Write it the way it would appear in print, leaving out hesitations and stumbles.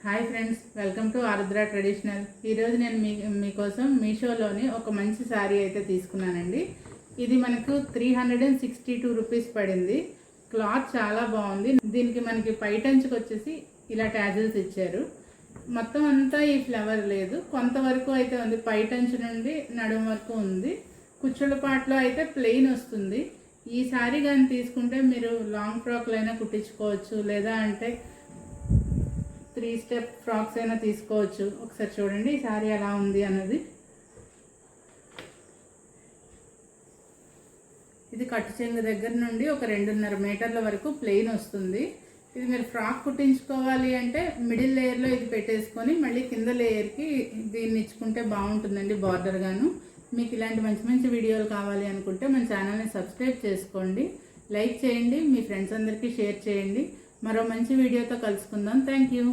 Hi friends, welcome to Arudra traditional. ఈరోజు నేను మీకోసం మీషోలోని ఒక మంచి శారీ అయితే తీసుకున్నానండి. ఇది మనకు 362 రూపీస్ పడింది. క్లాత్ చాలా బాగుంది. దీనికి మనకి పైటంచుకు వచ్చేసి ఇలా ట్యాజిల్స్ ఇచ్చారు. మొత్తం అంతా ఈ ఫ్లవర్ లేదు, కొంతవరకు అయితే ఉంది. పైటంచు నుండి నడుము వరకు ఉంది. కుచ్చుళ్ళ పాటలో అయితే ప్లెయిన్ వస్తుంది. ఈ శారీ కానీ తీసుకుంటే మీరు లాంగ్ ఫ్రాక్లు అయినా కుట్టించుకోవచ్చు, లేదా అంటే 3 స్టెప్ ఫ్రాక్స్ అయినా తీసుకోవచ్చు. ఒకసారి చూడండి ఈ శారీ ఎలా ఉంది అన్నది. ఇది కట్టు చెంగు దగ్గర నుండి ఒక 2.5 మీటర్ల వరకు ప్లెయిన్ వస్తుంది. ఇది మీరు ఫ్రాక్ కుట్టించుకోవాలి అంటే మిడిల్ లేయర్లో ఇది పెట్టేసుకొని మళ్ళీ కింద లేయర్కి దీన్ని ఇచ్చుకుంటే బాగుంటుందండి బార్డర్ గాను. మీకు ఇలాంటి మంచి మంచి వీడియోలు కావాలి అనుకుంటే మన ఛానల్ని సబ్స్క్రైబ్ చేసుకోండి, లైక్ చేయండి, మీ ఫ్రెండ్స్ అందరికీ షేర్ చేయండి. మరో మంచి వీడియోతో కలుసుకుందాం. Thank you.